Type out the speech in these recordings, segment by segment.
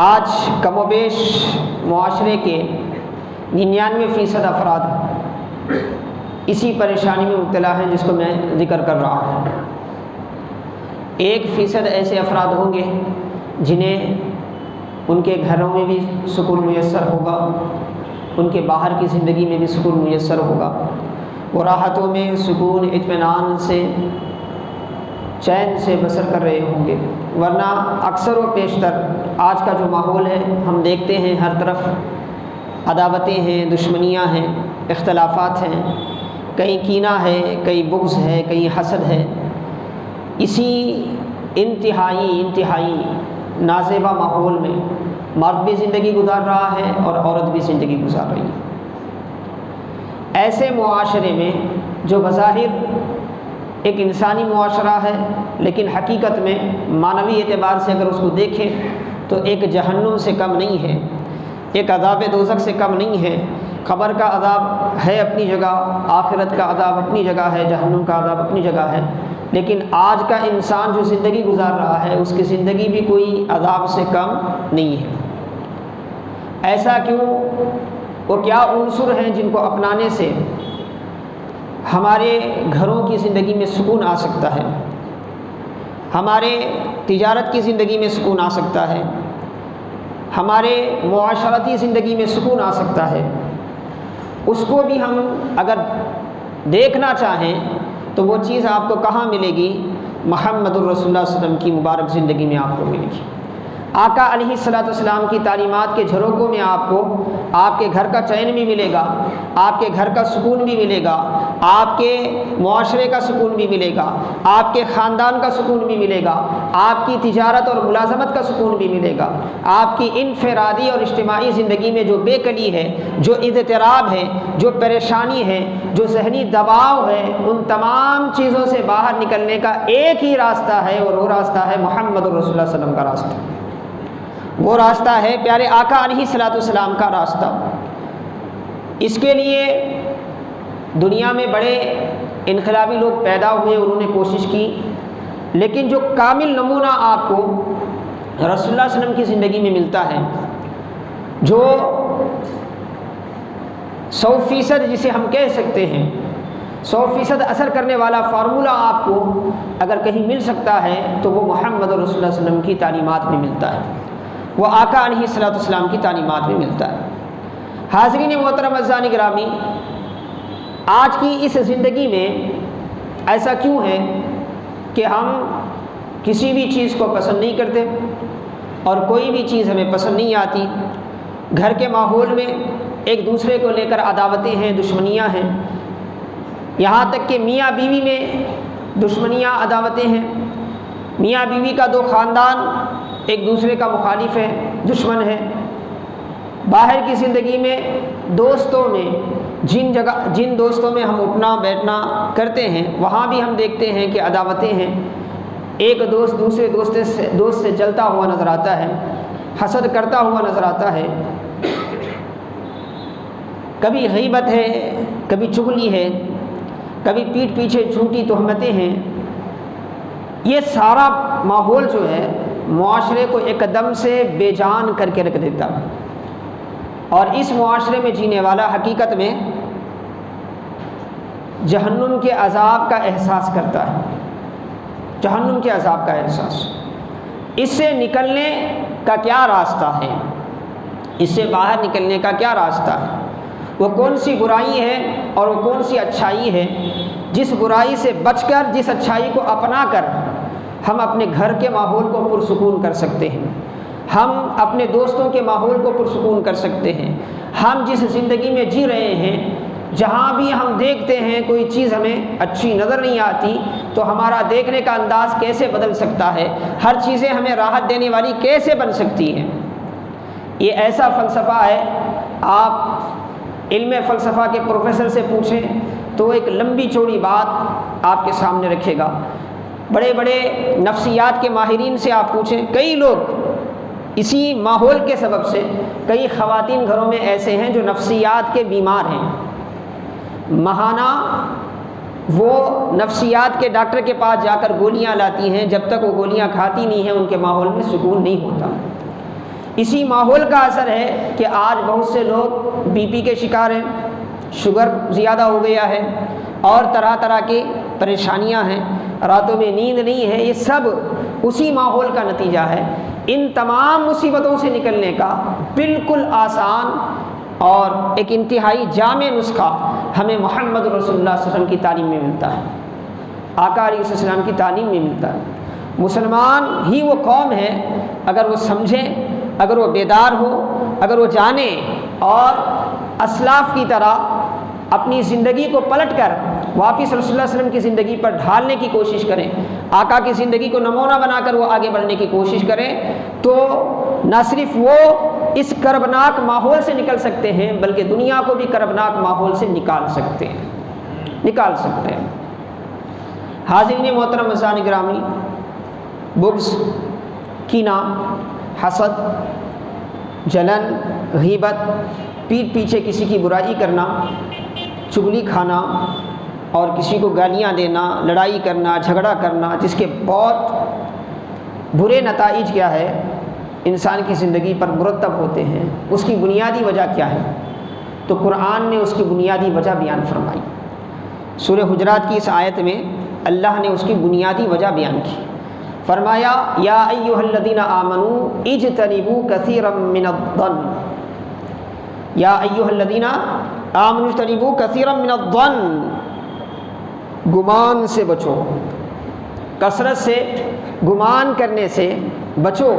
آج کم و بیش معاشرے کے 99% افراد اسی پریشانی میں مبتلا ہیں جس کو میں ذکر کر رہا ہوں۔ 1% ایسے افراد ہوں گے جنہیں ان کے گھروں میں بھی سکون میسر ہوگا، ان کے باہر کی زندگی میں بھی سکون میسر ہوگا، وہ راحتوں میں سکون اطمینان سے چین سے بسر کر رہے ہوں گے۔ ورنہ اکثر و بیشتر آج کا جو ماحول ہے ہم دیکھتے ہیں ہر طرف عداوتیں ہیں، دشمنیاں ہیں، اختلافات ہیں، کہیں کینہ ہے، کہیں بغض ہے، کہیں حسد ہے۔ اسی انتہائی نازیبا ماحول میں مرد بھی زندگی گزار رہا ہے اور عورت بھی زندگی گزار رہی ہے۔ ایسے معاشرے میں جو بظاہر ایک انسانی معاشرہ ہے لیکن حقیقت میں معنوی اعتبار سے اگر اس کو دیکھیں تو ایک جہنم سے کم نہیں ہے، ایک عذاب دوزخ سے کم نہیں ہے۔ قبر کا عذاب ہے اپنی جگہ، آخرت کا عذاب اپنی جگہ ہے، جہنم کا عذاب اپنی جگہ ہے، لیکن آج کا انسان جو زندگی گزار رہا ہے اس کی زندگی بھی کوئی عذاب سے کم نہیں ہے۔ ایسا کیوں؟ وہ کیا عنصر ہیں جن کو اپنانے سے ہمارے گھروں کی زندگی میں سکون آ سکتا ہے، ہمارے تجارت کی زندگی میں سکون آ سکتا ہے، ہمارے معاشرتی زندگی میں سکون آ سکتا ہے؟ اس کو بھی ہم اگر دیکھنا چاہیں تو وہ چیز آپ کو کہاں ملے گی؟ محمد الرسول اللہ صلی اللہ علیہ وسلم کی مبارک زندگی میں آپ کو ملے گی۔ آقا علیہ الصلوۃ والسلام کی تعلیمات کے جھروکوں میں آپ کو آپ کے گھر کا چین بھی ملے گا، آپ کے گھر کا سکون بھی ملے گا، آپ کے معاشرے کا سکون بھی ملے گا، آپ کے خاندان کا سکون بھی ملے گا، آپ کی تجارت اور ملازمت کا سکون بھی ملے گا، آپ کی انفرادی اور اجتماعی زندگی میں جو بے کلی ہے، جو اضطراب ہے، جو پریشانی ہے، جو ذہنی دباؤ ہے، ان تمام چیزوں سے باہر نکلنے کا ایک ہی راستہ ہے اور وہ راستہ ہے محمد الرسول اللہ صلی اللہ علیہ وسلم کا راستہ۔ وہ راستہ ہے پیارے آقا علیہ الصلوۃ والسلام کا راستہ۔ اس کے لیے دنیا میں بڑے انقلابی لوگ پیدا ہوئے، انہوں نے کوشش کی، لیکن جو کامل نمونہ آپ کو رسول اللہ صلی اللہ علیہ وسلم کی زندگی میں ملتا ہے، جو 100% جسے ہم کہہ سکتے ہیں 100% اثر کرنے والا فارمولہ آپ کو اگر کہیں مل سکتا ہے تو وہ محمد رسول اللہ صلی اللہ علیہ وسلم کی تعلیمات میں ملتا ہے، وہ آقا علیہ الصلوۃ والسلام کی تعلیمات میں ملتا ہے۔ حاضرین محترم اعزائے گرامی، آج کی اس زندگی میں ایسا کیوں ہے کہ ہم کسی بھی چیز کو پسند نہیں کرتے اور کوئی بھی چیز ہمیں پسند نہیں آتی؟ گھر کے ماحول میں ایک دوسرے کو لے کر عداوتیں ہیں، دشمنیاں ہیں، یہاں تک کہ میاں بیوی میں دشمنیاں، عداوتیں ہیں، میاں بیوی کا دو خاندان ایک دوسرے کا مخالف ہے، دشمن ہے۔ باہر کی زندگی میں دوستوں میں جن دوستوں میں ہم اٹھنا بیٹھنا کرتے ہیں وہاں بھی ہم دیکھتے ہیں کہ عداوتیں ہیں، ایک دوست دوسرے دوست سے جلتا ہوا نظر آتا ہے، حسد کرتا ہوا نظر آتا ہے، کبھی غیبت ہے، کبھی چغلی ہے، کبھی پیٹھ پیچھے جھوٹی تہمتیں ہیں۔ یہ سارا ماحول جو ہے معاشرے کو ایک دم سے بے جان کر کے رکھ دیتا، اور اس معاشرے میں جینے والا حقیقت میں جہنم کے عذاب کا احساس کرتا ہے، جہنم کے عذاب کا احساس۔ اس سے نکلنے کا کیا راستہ ہے؟ اس سے باہر نکلنے کا کیا راستہ ہے؟ وہ کون سی برائی ہے اور وہ کون سی اچھائی ہے جس برائی سے بچ کر، جس اچھائی کو اپنا کر ہم اپنے گھر کے ماحول کو پرسکون کر سکتے ہیں، ہم اپنے دوستوں کے ماحول کو پرسکون کر سکتے ہیں، ہم جس زندگی میں جی رہے ہیں جہاں بھی ہم دیکھتے ہیں کوئی چیز ہمیں اچھی نظر نہیں آتی تو ہمارا دیکھنے کا انداز کیسے بدل سکتا ہے، ہر چیزیں ہمیں راحت دینے والی کیسے بن سکتی ہیں۔ یہ ایسا فلسفہ ہے، آپ علم فلسفہ کے پروفیسر سے پوچھیں تو وہ ایک لمبی چوڑی بات آپ کے سامنے رکھے گا، بڑے بڑے نفسیات کے ماہرین سے آپ پوچھیں، کئی لوگ اسی ماحول کے سبب سے، کئی خواتین گھروں میں ایسے ہیں جو نفسیات کے بیمار ہیں، ماہانہ وہ نفسیات کے ڈاکٹر کے پاس جا کر گولیاں لاتی ہیں، جب تک وہ گولیاں کھاتی نہیں ہیں ان کے ماحول میں سکون نہیں ہوتا۔ اسی ماحول کا اثر ہے کہ آج بہت سے لوگ بی پی کے شکار ہیں، شوگر زیادہ ہو گیا ہے، اور طرح طرح کی پریشانیاں ہیں، راتوں میں نیند نہیں ہے۔ یہ سب اسی ماحول کا نتیجہ ہے۔ ان تمام مصیبتوں سے نکلنے کا بالکل آسان اور ایک انتہائی جامع نسخہ ہمیں محمد رسول اللہ صلی اللہ علیہ وسلم کی تعلیم میں ملتا ہے، آقا علیہ السلام کی تعلیم میں ملتا ہے۔ مسلمان ہی وہ قوم ہے اگر وہ سمجھے، اگر وہ بیدار ہو، اگر وہ جانے اور اسلاف کی طرح اپنی زندگی کو پلٹ کر واپس رسول اللہ علیہ وسلم کی زندگی پر ڈھالنے کی کوشش کریں، آقا کی زندگی کو نمونہ بنا کر وہ آگے بڑھنے کی کوشش کریں، تو نہ صرف وہ اس کربناک ماحول سے نکل سکتے ہیں بلکہ دنیا کو بھی کربناک ماحول سے نکال سکتے ہیں۔ حاضرین محترم مزان گرامی، بغض، کینہ، حسد، جلن، غیبت، پیٹھ پیچھے کسی کی برائی کرنا، چغلی کھانا اور کسی کو گالیاں دینا، لڑائی کرنا، جھگڑا کرنا، جس کے بہت برے نتائج کیا ہے انسان کی زندگی پر مرتب ہوتے ہیں، اس کی بنیادی وجہ کیا ہے؟ تو قرآن نے اس کی بنیادی وجہ بیان فرمائی۔ سورہ حجرات کی اس آیت میں اللہ نے اس کی بنیادی وجہ بیان کی، فرمایا یا ایھا الذین آمنوا اجتنبوا کثیرا من الظن، یا ایھا الذین آمنوا اجتنبوا کثیرا من الظن، گمان سے بچو، کثرت سے گمان کرنے سے بچو،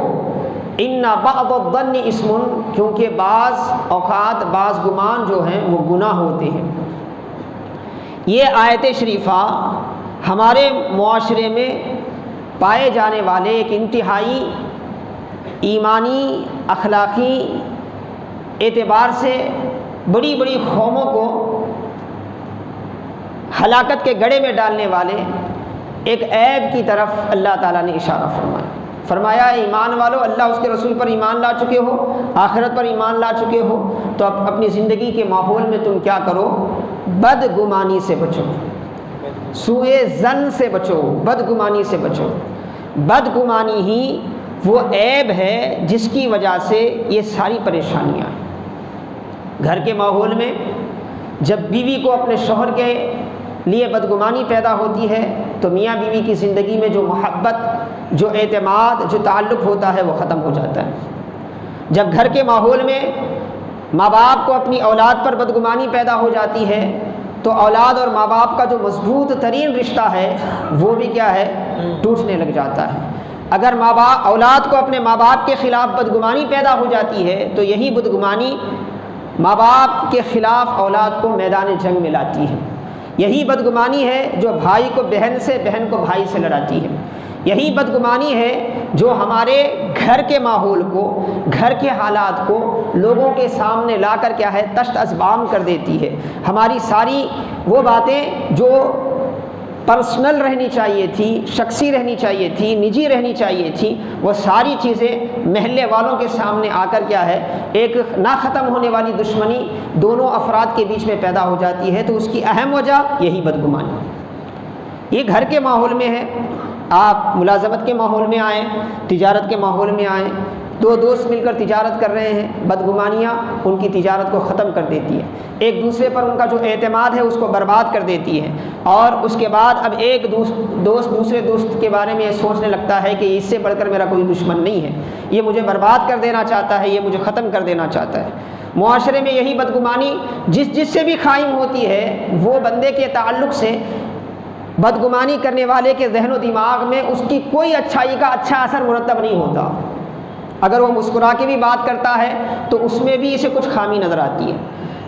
ان بعض الظن اسم، کیونکہ بعض اوقات بعض گمان جو ہیں وہ گناہ ہوتے ہیں۔ یہ آیت شریفہ ہمارے معاشرے میں پائے جانے والے ایک انتہائی ایمانی، اخلاقی اعتبار سے بڑی بڑی قوموں کو ہلاکت کے گڑھے میں ڈالنے والے ایک عیب کی طرف اللہ تعالیٰ نے اشارہ فرمایا ہے ایمان والو، اللہ اس کے رسول پر ایمان لا چکے ہو، آخرت پر ایمان لا چکے ہو، تو اپنی زندگی کے ماحول میں تم کیا کرو؟ بدگمانی سے بچو، سوء ظن سے بچو، بدگمانی سے بچو۔ بدگمانی ہی وہ عیب ہے جس کی وجہ سے یہ ساری پریشانیاں ہیں۔ گھر کے ماحول میں جب بیوی کو اپنے شوہر کے لیے بدگمانی پیدا ہوتی ہے تو میاں بیوی کی زندگی میں جو محبت، جو اعتماد، جو تعلق ہوتا ہے وہ ختم ہو جاتا ہے۔ جب گھر کے ماحول میں ماں باپ کو اپنی اولاد پر بدگمانی پیدا ہو جاتی ہے تو اولاد اور ماں باپ کا جو مضبوط ترین رشتہ ہے وہ بھی کیا ہے؟ ٹوٹنے لگ جاتا ہے۔ اگر اولاد کو اپنے ماں باپ کے خلاف بدگمانی پیدا ہو جاتی ہے تو یہی بدگمانی ماں باپ کے خلاف اولاد کو میدان جنگ میں لاتی ہے۔ یہی بدگمانی ہے جو بھائی کو بہن سے، بہن کو بھائی سے لڑاتی ہے۔ یہی بدگمانی ہے جو ہمارے گھر کے ماحول کو، گھر کے حالات کو لوگوں کے سامنے لا کر کیا ہے؟ تشت ازبام کر دیتی ہے۔ ہماری ساری وہ باتیں جو پرسنل رہنی چاہیے تھی، شخصی رہنی چاہیے تھی، نجی رہنی چاہیے تھی، وہ ساری چیزیں محلے والوں کے سامنے آ کر کیا ہے؟ ایک نہ ختم ہونے والی دشمنی دونوں افراد کے بیچ میں پیدا ہو جاتی ہے۔ تو اس کی اہم وجہ یہی بدگمانی، یہ گھر کے ماحول میں ہے۔ آپ ملازمت کے ماحول میں آئیں، تجارت کے ماحول میں آئیں، دو دوست مل کر تجارت کر رہے ہیں، بدگمانیاں ان کی تجارت کو ختم کر دیتی ہیں، ایک دوسرے پر ان کا جو اعتماد ہے اس کو برباد کر دیتی ہے، اور اس کے بعد اب ایک دوست دوسرے دوست کے بارے میں یہ سوچنے لگتا ہے کہ اس سے بڑھ کر میرا کوئی دشمن نہیں ہے، یہ مجھے برباد کر دینا چاہتا ہے، یہ مجھے ختم کر دینا چاہتا ہے۔ معاشرے میں یہی بدگمانی جس سے بھی قائم ہوتی ہے وہ بندے کے تعلق سے بدگمانی کرنے والے کے ذہن و دماغ میں اس کی کوئی اچھائی کا اچھا اثر مرتب نہیں ہوتا۔ اگر وہ مسکرا کے بھی بات کرتا ہے تو اس میں بھی اسے کچھ خامی نظر آتی ہے۔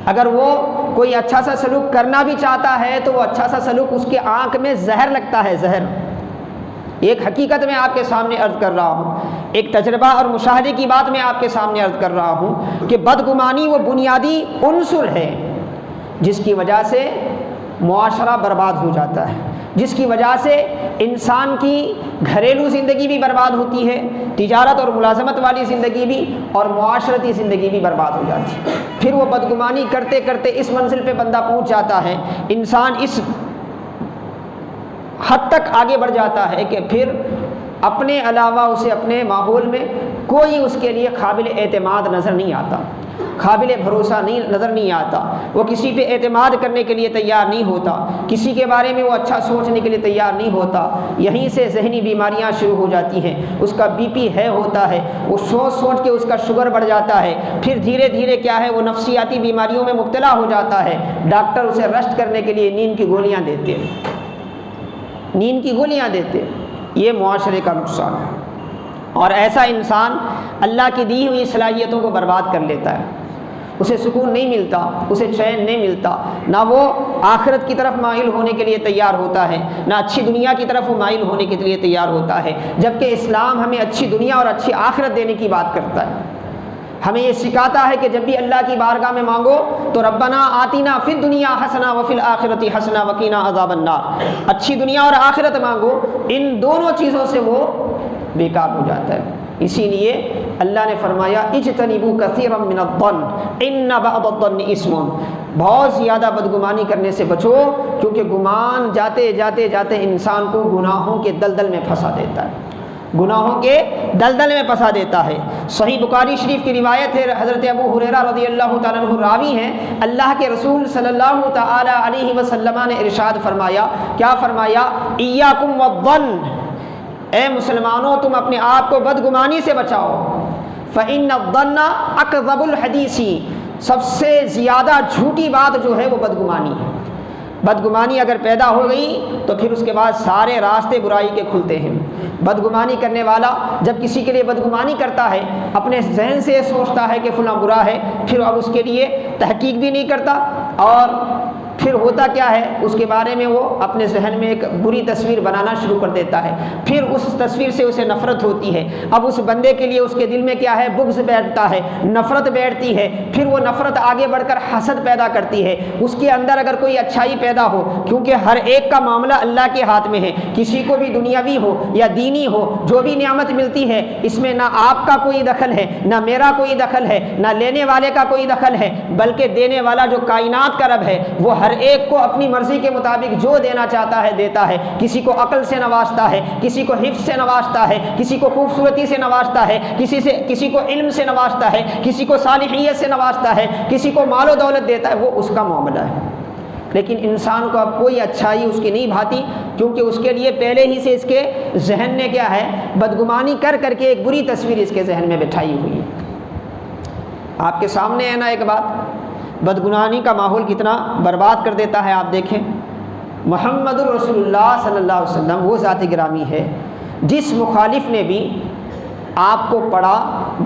اگر وہ کوئی اچھا سا سلوک کرنا بھی چاہتا ہے تو وہ اچھا سا سلوک اس کے آنکھ میں زہر لگتا ہے، زہر۔ ایک حقیقت میں آپ کے سامنے عرض کر رہا ہوں، ایک تجربہ اور مشاہدے کی بات میں آپ کے سامنے عرض کر رہا ہوں کہ بدگمانی وہ بنیادی عنصر ہے جس کی وجہ سے معاشرہ برباد ہو جاتا ہے، جس کی وجہ سے انسان کی گھریلو زندگی بھی برباد ہوتی ہے، تجارت اور ملازمت والی زندگی بھی، اور معاشرتی زندگی بھی برباد ہو جاتی ہے۔ پھر وہ بدگمانی کرتے کرتے اس منزل پہ بندہ پہنچ جاتا ہے، انسان اس حد تک آگے بڑھ جاتا ہے کہ پھر اپنے علاوہ اسے اپنے ماحول میں کوئی اس کے لیے قابل اعتماد نظر نہیں آتا، قابل بھروسہ نظر نہیں آتا، وہ کسی پہ اعتماد کرنے کے لیے تیار نہیں ہوتا، کسی کے بارے میں وہ اچھا سوچنے کے لیے تیار نہیں ہوتا۔ یہیں سے ذہنی بیماریاں شروع ہو جاتی ہیں، اس کا بی پی ہے ہوتا ہے، وہ سوچ کے اس کا شوگر بڑھ جاتا ہے، پھر دھیرے دھیرے کیا ہے وہ نفسیاتی بیماریوں میں مبتلا ہو جاتا ہے۔ ڈاکٹر اسے رشٹ کرنے کے لیے نیند کی گولیاں دیتے ہیں، نیند کی گولیاں دیتے ہیں۔ یہ معاشرے کا نقصان ہے، اور ایسا انسان اللہ کی دی ہوئی صلاحیتوں کو برباد کر لیتا ہے، اسے سکون نہیں ملتا، اسے چین نہیں ملتا، نہ وہ آخرت کی طرف مائل ہونے کے لیے تیار ہوتا ہے، نہ اچھی دنیا کی طرف وہ مائل ہونے کے لیے تیار ہوتا ہے، جبکہ اسلام ہمیں اچھی دنیا اور اچھی آخرت دینے کی بات کرتا ہے۔ ہمیں یہ سکھاتا ہے کہ جب بھی اللہ کی بارگاہ میں مانگو تو ربنا آتینا فی الدنیا حسنہ وفی الآخرۃ حسنہ وقینا عذاب النار، اچھی دنیا اور آخرت مانگو، ان دونوں چیزوں سے وہ بیکار ہو جاتا ہے۔ اسی لیے اللہ نے فرمایا اجتنبوا کثیرا من الظن ان بعض الظن اثم، بہت زیادہ بدگمانی کرنے سے بچو، کیونکہ گمان جاتے جاتے جاتے انسان کو گناہوں کے دلدل میں پھنسا دیتا ہے، گناہوں کے دلدل میں پھنسا دیتا ہے۔ صحیح بخاری شریف کی روایت ہے، حضرت ابو ہریرہ رضی اللہ تعالیٰ عنہ راوی ہیں، اللہ کے رسول صلی اللہ تعالی علیہ وسلم نے ارشاد فرمایا، کیا فرمایا؟ ایاکم والظن، اے مسلمانوں تم اپنے آپ کو بدگمانی سے بچاؤ، فإن الظن اکذب الحدیث، سب سے زیادہ جھوٹی بات جو ہے وہ بدگمانی ہے۔ بدگمانی اگر پیدا ہو گئی تو پھر اس کے بعد سارے راستے برائی کے کھلتے ہیں۔ بدگمانی کرنے والا جب کسی کے لیے بدگمانی کرتا ہے، اپنے ذہن سے یہ سوچتا ہے کہ فلاں برا ہے، پھر اب اس کے لیے تحقیق بھی نہیں کرتا، اور پھر ہوتا کیا ہے اس کے بارے میں وہ اپنے ذہن میں ایک بری تصویر بنانا شروع کر دیتا ہے، پھر اس تصویر سے اسے نفرت ہوتی ہے۔ اب اس بندے کے لیے اس کے دل میں کیا ہے؟ بغض بیٹھتا ہے، نفرت بیٹھتی ہے، پھر وہ نفرت آگے بڑھ کر حسد پیدا کرتی ہے۔ اس کے اندر اگر کوئی اچھائی پیدا ہو، کیونکہ ہر ایک کا معاملہ اللہ کے ہاتھ میں ہے، کسی کو بھی دنیاوی ہو یا دینی ہو، جو بھی نعمت ملتی ہے اس میں نہ آپ کا کوئی دخل ہے، نہ میرا کوئی دخل ہے، نہ لینے والے کا کوئی دخل ہے، بلکہ دینے والا جو کائنات کا رب ہے وہ ہر ایک کو اپنی مرضی کے مطابق جو دینا چاہتا ہے دیتا ہے۔ کسی کو عقل سے نوازتا ہے، کسی کو حفظ سے نوازتا ہے، کسی کو خوبصورتی سے نوازتا ہے، کسی کو علم سے نوازتا ہے، کسی کو صالحیت سے نوازتا ہے، کسی کو مال و دولت دیتا ہے، وہ اس کا معاملہ ہے۔ لیکن انسان کو اب کوئی اچھائی اس کی نہیں بھاتی، کیونکہ اس کے لیے پہلے ہی سے اس کے ذہن نے کیا ہے؟ بدگمانی کر کر کے ایک بری تصویر اس کے ذہن میں بٹھائی ہوئی ہے۔ آپ کے سامنے ہے نا ایک بات، بدگمانی کا ماحول کتنا برباد کر دیتا ہے۔ آپ دیکھیں محمد الرسول اللہ صلی اللہ علیہ وسلم وہ ذات گرامی ہے جس مخالف نے بھی آپ کو پڑھا،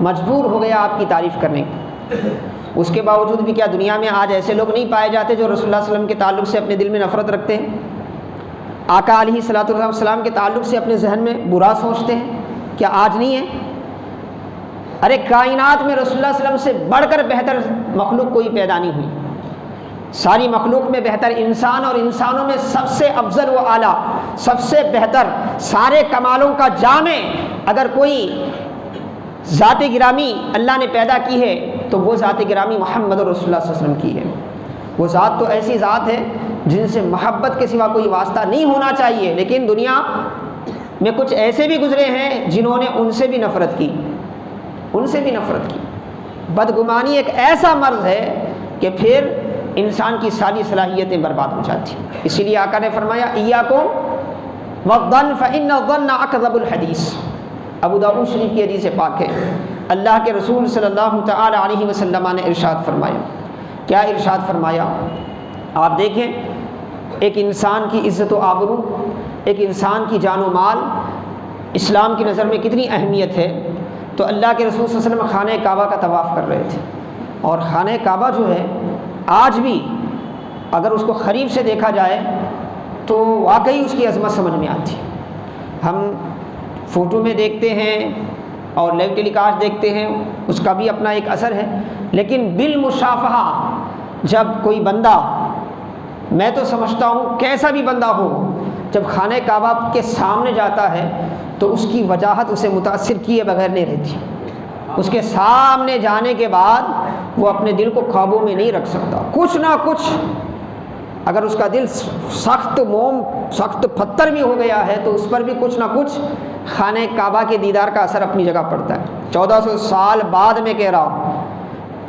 مجبور ہو گیا آپ کی تعریف کرنے کی، اس کے باوجود بھی کیا دنیا میں آج ایسے لوگ نہیں پائے جاتے جو رسول اللہ صلی اللہ علیہ وسلم کے تعلق سے اپنے دل میں نفرت رکھتے ہیں، آقا علیہ الصلوۃ والسلام کے تعلق سے اپنے ذہن میں برا سوچتے ہیں؟ کیا آج نہیں ہے؟ ارے کائنات میں رسول اللہ صلی اللہ علیہ وسلم سے بڑھ کر بہتر مخلوق کوئی پیدا نہیں ہوئی، ساری مخلوق میں بہتر انسان، اور انسانوں میں سب سے افضل و اعلیٰ، سب سے بہتر، سارے کمالوں کا جامع اگر کوئی ذات گرامی اللہ نے پیدا کی ہے تو وہ ذات گرامی محمد رسول اللہ صلی اللہ علیہ وسلم کی ہے۔ وہ ذات تو ایسی ذات ہے جن سے محبت کے سوا کوئی واسطہ نہیں ہونا چاہیے، لیکن دنیا میں کچھ ایسے بھی گزرے ہیں جنہوں نے ان سے بھی نفرت کی، ان سے بھی نفرت کی۔ بدگمانی ایک ایسا مرض ہے کہ پھر انسان کی ساری صلاحیتیں برباد ہو جاتی ہیں۔ اسی لیے آقا نے فرمایا ایاکم والظن فإن الظن اکذب الحدیث، ابو داؤد شریف کی حدیث پاک ہے۔ اللہ کے رسول صلی اللہ تعالی علیہ وسلم نے ارشاد فرمایا، کیا ارشاد فرمایا؟ آپ دیکھیں ایک انسان کی عزت و آبرو، ایک انسان کی جان و مال اسلام کی نظر میں کتنی اہمیت ہے۔ تو اللہ کے رسول صلی اللہ علیہ وسلم خانہ کعبہ کا طواف کر رہے تھے، اور خانہ کعبہ جو ہے آج بھی اگر اس کو قریب سے دیکھا جائے تو واقعی اس کی عظمت سمجھ میں آتی ہے۔ ہم فوٹو میں دیکھتے ہیں اور لائیو ٹیلی کاسٹ دیکھتے ہیں، اس کا بھی اپنا ایک اثر ہے، لیکن بالمشافہہ جب کوئی بندہ، میں تو سمجھتا ہوں کیسا بھی بندہ ہو، جب خانہ کعبہ کے سامنے جاتا ہے تو اس کی وجاہت اسے متاثر کیے بغیر نہیں رہتی۔ اس کے سامنے جانے کے بعد وہ اپنے دل کو قابو میں نہیں رکھ سکتا، کچھ نہ کچھ، اگر اس کا دل سخت موم، سخت پتھر بھی ہو گیا ہے تو اس پر بھی کچھ نہ کچھ خانہ کعبہ کے دیدار کا اثر اپنی جگہ پڑتا ہے۔ 1400 سال بعد میں کہہ رہا ہوں،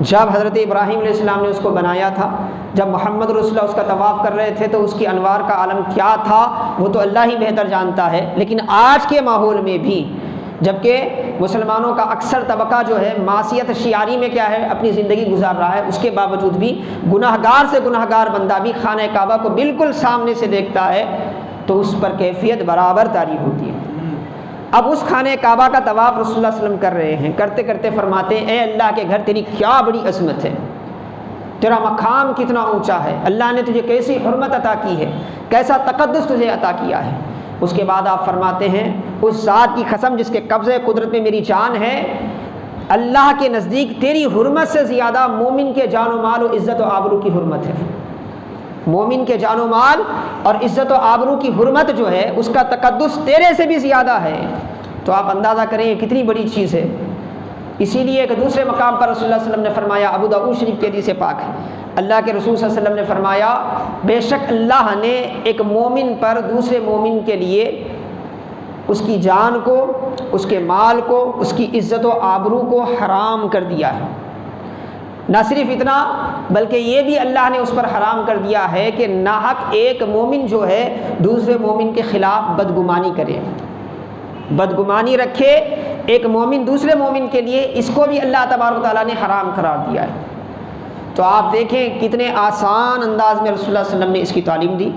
جب حضرت ابراہیم علیہ السلام نے اس کو بنایا تھا، جب محمد رسول اللہ اس کا طواف کر رہے تھے تو اس کی انوار کا عالم کیا تھا وہ تو اللہ ہی بہتر جانتا ہے۔ لیکن آج کے ماحول میں بھی، جبکہ مسلمانوں کا اکثر طبقہ جو ہے معصیت شعاری میں کیا ہے اپنی زندگی گزار رہا ہے، اس کے باوجود بھی گناہگار سے گناہگار بندہ بھی خانہ کعبہ کو بالکل سامنے سے دیکھتا ہے تو اس پر کیفیت برابر طاری ہوتی ہے۔ اب اس خانہ کعبہ کا طواف رسول اللہ صلی اللہ علیہ وسلم کر رہے ہیں، کرتے کرتے فرماتے ہیں اے اللہ کے گھر تیری کیا بڑی عظمت ہے، تیرا مقام کتنا اونچا ہے، اللہ نے تجھے کیسی حرمت عطا کی ہے، کیسا تقدس تجھے عطا کیا ہے۔ اس کے بعد آپ فرماتے ہیں اس ذات کی قسم جس کے قبضے قدرت میں میری جان ہے، اللہ کے نزدیک تیری حرمت سے زیادہ مومن کے جان و مال و عزت و آبرو کی حرمت ہے۔ مومن کے جان و مال اور عزت و آبرو کی حرمت جو ہے اس کا تقدس تیرے سے بھی زیادہ ہے۔ تو آپ اندازہ کریں یہ کتنی بڑی چیز ہے۔ اسی لیے ایک دوسرے مقام پر رسول اللہ صلی اللہ علیہ وسلم نے فرمایا، ابو داؤد شریف کی حدیث پاک ہے، اللہ کے رسول صلی اللہ علیہ وسلم نے فرمایا بے شک اللہ نے ایک مومن پر دوسرے مومن کے لیے اس کی جان کو، اس کے مال کو، اس کی عزت و آبرو کو حرام کر دیا ہے۔ نہ صرف اتنا بلکہ یہ بھی اللہ نے اس پر حرام کر دیا ہے کہ ناحق ایک مومن جو ہے دوسرے مومن کے خلاف بدگمانی کرے، بدگمانی رکھے ایک مومن دوسرے مومن کے لیے، اس کو بھی اللہ تبارک و تعالیٰ نے حرام قرار دیا ہے۔ تو آپ دیکھیں کتنے آسان انداز میں رسول اللہ صلی اللہ علیہ وسلم نے اس کی تعلیم دی۔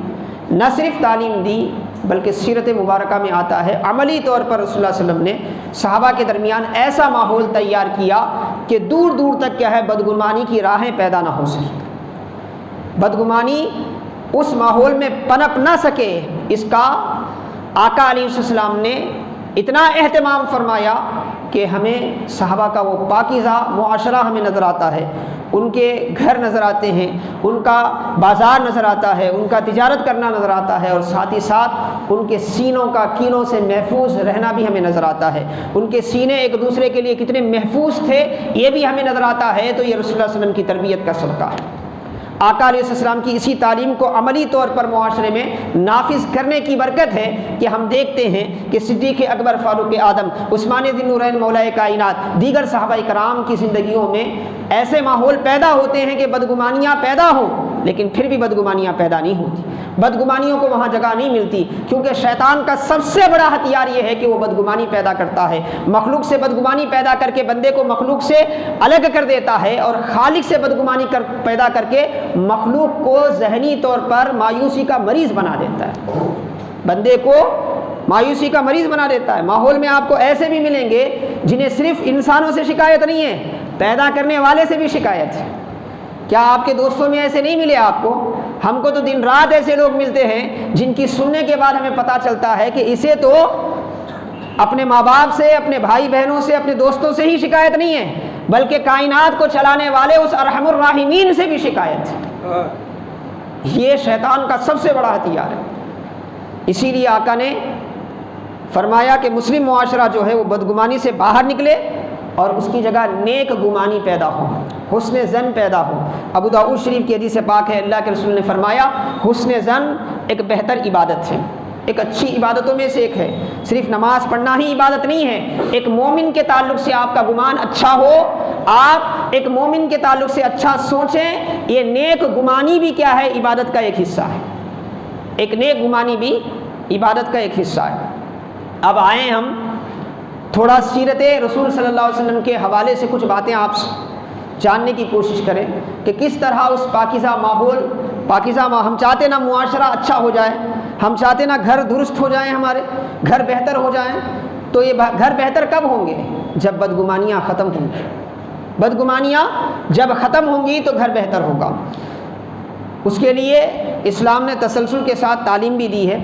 نہ صرف تعلیم دی بلکہ سیرت مبارکہ میں آتا ہے عملی طور پر رسول اللہ صلی اللہ علیہ وسلم نے صحابہ کے درمیان ایسا ماحول تیار کیا کہ دور دور تک کیا ہے بدگمانی کی راہیں پیدا نہ ہو سکیں، بدگمانی اس ماحول میں پنپ نہ سکے، اس کا آقا علیہ السلام نے اتنا اہتمام فرمایا کہ ہمیں صحابہ کا وہ پاکیزہ معاشرہ ہمیں نظر آتا ہے، ان کے گھر نظر آتے ہیں، ان کا بازار نظر آتا ہے، ان کا تجارت کرنا نظر آتا ہے، اور ساتھ ہی ساتھ ان کے سینوں کا کینوں سے محفوظ رہنا بھی ہمیں نظر آتا ہے، ان کے سینے ایک دوسرے کے لیے کتنے محفوظ تھے یہ بھی ہمیں نظر آتا ہے۔ تو یہ رسول اللہ صلی اللہ علیہ وسلم کی تربیت کا صدقہ ہے۔ آقا علیہ السلام کی اسی تعلیم کو عملی طور پر معاشرے میں نافذ کرنے کی برکت ہے کہ ہم دیکھتے ہیں کہ صدیق اکبر، فاروق اعظم، عثمان ذی النورین مولا کائنات، دیگر صحابہ کرام کی زندگیوں میں ایسے ماحول پیدا ہوتے ہیں کہ بدگمانیاں پیدا ہوں، لیکن پھر بھی بدگمانیاں پیدا نہیں ہوتی، بدگمانیوں کو وہاں جگہ نہیں ملتی، کیونکہ شیطان کا سب سے بڑا ہتھیار یہ ہے کہ وہ بدگمانی پیدا کرتا ہے، مخلوق سے بدگمانی پیدا کر کے بندے کو مخلوق سے الگ کر دیتا ہے، اور خالق سے بدگمانی پیدا کر کے مخلوق کو ذہنی طور پر مایوسی کا مریض بنا دیتا ہے، بندے کو مایوسی کا مریض بنا دیتا ہے۔ ماحول میں آپ کو ایسے بھی ملیں گے جنہیں صرف انسانوں سے شکایت نہیں ہے، پیدا کرنے والے سے بھی شکایت ہے۔ کیا آپ کے دوستوں میں ایسے نہیں ملے آپ کو؟ ہم کو تو دن رات ایسے لوگ ملتے ہیں جن کی سننے کے بعد ہمیں پتہ چلتا ہے کہ اسے تو اپنے ماں باپ سے، اپنے بھائی بہنوں سے، اپنے دوستوں سے ہی شکایت نہیں ہے، بلکہ کائنات کو چلانے والے اس ارحم الراحمین سے بھی شکایت ہے۔ یہ شیطان کا سب سے بڑا ہتھیار ہے۔ اسی لیے آقا نے فرمایا کہ مسلم معاشرہ جو ہے وہ بدگمانی سے باہر نکلے اور اس کی جگہ نیک گمانی پیدا ہو، حسن ظن پیدا ہو۔ ابو داؤد شریف کی حدیث پاک ہے، اللہ کے رسول نے فرمایا حسن ظن ایک بہتر عبادت ہے، ایک اچھی عبادتوں میں سے ایک ہے۔ صرف نماز پڑھنا ہی عبادت نہیں ہے، ایک مومن کے تعلق سے آپ کا گمان اچھا ہو، آپ ایک مومن کے تعلق سے اچھا سوچیں، یہ نیک گمانی بھی کیا ہے؟ عبادت کا ایک حصہ ہے۔ ایک نیک گمانی بھی عبادت کا ایک حصہ ہے۔ اب آئیں ہم تھوڑا سیرت رسول صلی اللہ علیہ وسلم کے حوالے سے کچھ باتیں آپ جاننے کی کوشش کریں کہ کس طرح اس پاکیزہ ماحول، ہم چاہتے نا معاشرہ اچھا ہو جائے، ہم چاہتے نا گھر درست ہو جائیں، ہمارے گھر بہتر ہو جائیں، تو یہ گھر بہتر کب ہوں گے؟ جب بدگمانیاں ختم ہوں گی۔ بدگمانیاں جب ختم ہوں گی تو گھر بہتر ہوگا۔ اس کے لیے اسلام نے تسلسل کے ساتھ تعلیم بھی دی ہے۔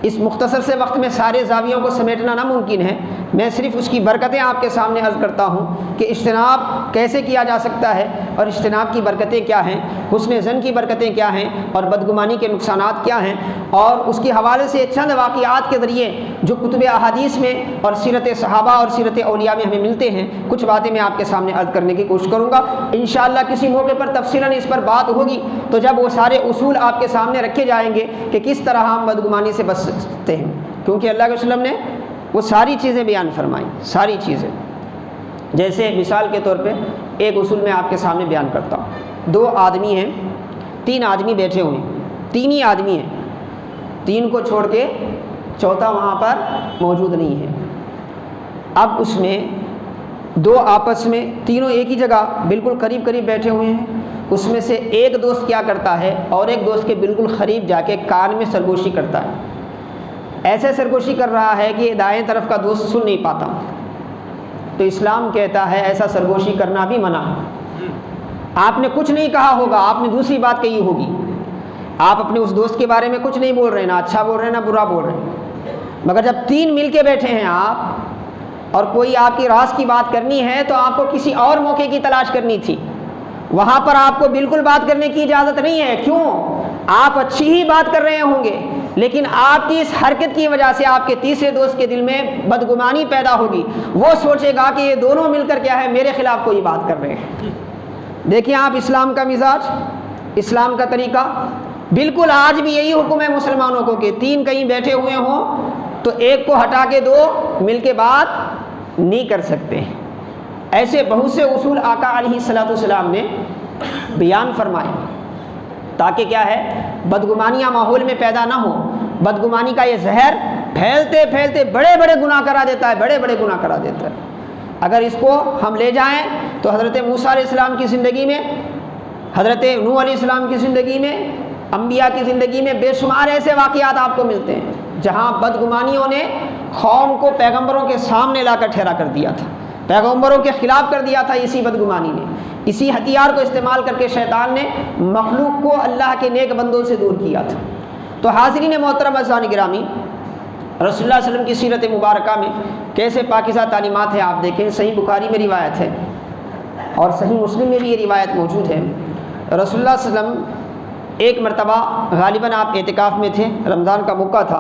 اس مختصر سے وقت میں سارے زاویوں کو سمیٹنا ناممکن ہے، میں صرف اس کی برکتیں آپ کے سامنے عرض کرتا ہوں کہ اجتناب کیسے کیا جا سکتا ہے اور اجتناب کی برکتیں کیا ہیں، حسن ظن کی برکتیں کیا ہیں، اور بدگمانی کے نقصانات کیا ہیں، اور اس کے حوالے سے چند واقعات کے ذریعے جو کتب احادیث میں اور سیرت صحابہ اور سیرت اولیاء میں ہمیں ملتے ہیں، کچھ باتیں میں آپ کے سامنے عرض کرنے کی کوشش کروں گا۔ انشاءاللہ کسی موقع پر تفصیلاً اس پر بات ہوگی تو جب وہ سارے اصول آپ کے سامنے رکھے جائیں گے کہ کس طرح ہم بدگمانی سے بچ سکتے ہیں، کیونکہ اللہ کے وسلم نے وہ ساری چیزیں بیان فرمائیں، ساری چیزیں. جیسے مثال کے طور پہ ایک اصول میں آپ کے سامنے بیان کرتا ہوں. 2 آدمی ہیں، 3 آدمی بیٹھے ہوئے ہیں، 3 ہی آدمی ہیں، 3 کو چھوڑ کے چوتھا وہاں پر موجود نہیں ہے. اب اس میں 2 آپس میں تینوں ایک ہی جگہ بالکل قریب قریب بیٹھے ہوئے ہیں. اس میں سے ایک دوست کیا کرتا ہے، اور ایک دوست کے بالکل قریب جا کے کان میں سرگوشی کرتا ہے. ایسے سرگوشی کر رہا ہے کہ دائیں طرف کا دوست سن نہیں پاتا. تو اسلام کہتا ہے ایسا سرگوشی کرنا بھی منع ہے. آپ نے کچھ نہیں کہا ہوگا، آپ نے دوسری بات کہی ہوگی. آپ اپنے اس دوست کے بارے میں کچھ نہیں بول رہے، نہ اچھا بول رہے ہیں نہ برا بول رہے ہیں. مگر جب 3 مل کے بیٹھے ہیں آپ، اور کوئی آپ کی راز کی بات کرنی ہے تو آپ کو کسی اور موقع کی تلاش کرنی تھی. وہاں پر آپ کو بالکل بات کرنے کی اجازت نہیں ہے. کیوں؟ آپ اچھی ہی بات کر رہے ہوں گے، لیکن آپ کی اس حرکت کی وجہ سے آپ کے تیسرے دوست کے دل میں بدگمانی پیدا ہوگی. وہ سوچے گا کہ یہ دونوں مل کر کیا ہے، میرے خلاف کوئی بات کر رہے ہیں. دیکھیں آپ اسلام کا مزاج، اسلام کا طریقہ. بالکل آج بھی یہی حکم ہے مسلمانوں کو کہ 3 کہیں بیٹھے ہوئے ہوں تو ایک کو ہٹا کے 2 مل کے بات نہیں کر سکتے. ایسے بہت سے اصول آقا علیہ الصلوۃ والسلام نے بیان فرمائے تاکہ کیا ہے، بدگمانیاں ماحول میں پیدا نہ ہو. بدگمانی کا یہ زہر پھیلتے پھیلتے بڑے بڑے گناہ کرا دیتا ہے، بڑے بڑے گناہ کرا دیتا ہے. اگر اس کو ہم لے جائیں تو حضرت موسیٰ علیہ السلام کی زندگی میں، حضرت نوح علیہ السلام کی زندگی میں، انبیاء کی زندگی میں بے شمار ایسے واقعات آپ کو ملتے ہیں جہاں بدگمانیوں نے قوم کو پیغمبروں کے سامنے لا کر ٹھہرا کر دیا تھا، پیغمبروں کے خلاف کر دیا تھا. اسی بدگمانی نے، اسی ہتھیار کو استعمال کر کے شیطان نے مخلوق کو اللہ کے نیک بندوں سے دور کیا تھا. تو حاضرین محترم عزیزان گرامی، رسول اللہ صلی اللہ علیہ وسلم کی سیرت مبارکہ میں کیسے پاکیزہ تعلیمات ہیں آپ دیکھیں. صحیح بخاری میں روایت ہے اور صحیح مسلم میں بھی یہ روایت موجود ہے. رسول اللہ صلی اللہ علیہ وسلم ایک مرتبہ غالباً آپ اعتکاف میں تھے، رمضان کا موقع تھا.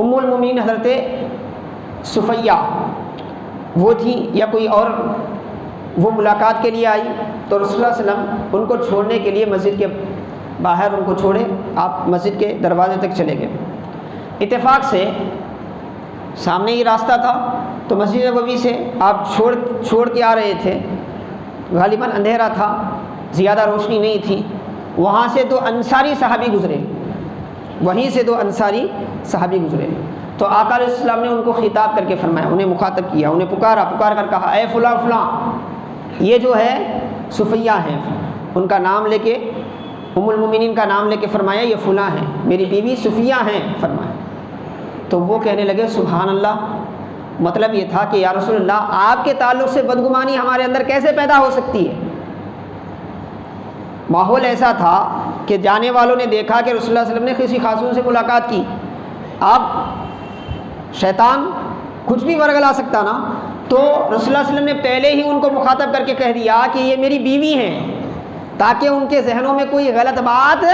ام المومنین حضرت صفیہ وہ تھی یا کوئی اور، وہ ملاقات کے لیے آئی تو رسول اللہ صلی اللہ علیہ وسلم ان کو چھوڑنے کے لیے مسجد کے باہر ان کو چھوڑے، آپ مسجد کے دروازے تک چلے گئے. اتفاق سے سامنے ہی راستہ تھا تو مسجد نبوی سے آپ چھوڑ کے آ رہے تھے. غالباً اندھیرا تھا، زیادہ روشنی نہیں تھی. وہاں سے 2 انصاری صحابی گزرے، وہیں سے 2 انصاری صحابی گزرے. تو آقا علیہ السلام نے ان کو خطاب کر کے فرمایا، انہیں مخاطب کیا، انہیں پکار کر کہا اے فلاں فلاں. یہ جو ہے صفیہ ہیں، ان کا نام لے کے، ام المومنین کا نام لے کے فرمایا یہ فلاں ہیں، میری بیوی صفیہ ہیں فرمایا. تو وہ کہنے لگے سبحان اللہ. مطلب یہ تھا کہ یا رسول اللہ آپ کے تعلق سے بدگمانی ہمارے اندر کیسے پیدا ہو سکتی ہے. ماحول ایسا تھا کہ جانے والوں نے دیکھا کہ رسول اللہ صلی اللہ علیہ وسلم نے کسی خاتون سے ملاقات کی. اب شیطان کچھ بھی ورگلا سکتا نا، تو رسول اللہ صلی اللہ علیہ وسلم نے پہلے ہی ان کو مخاطب کر کے کہہ دیا کہ یہ میری بیوی ہیں، تاکہ ان کے ذہنوں میں کوئی غلط بات،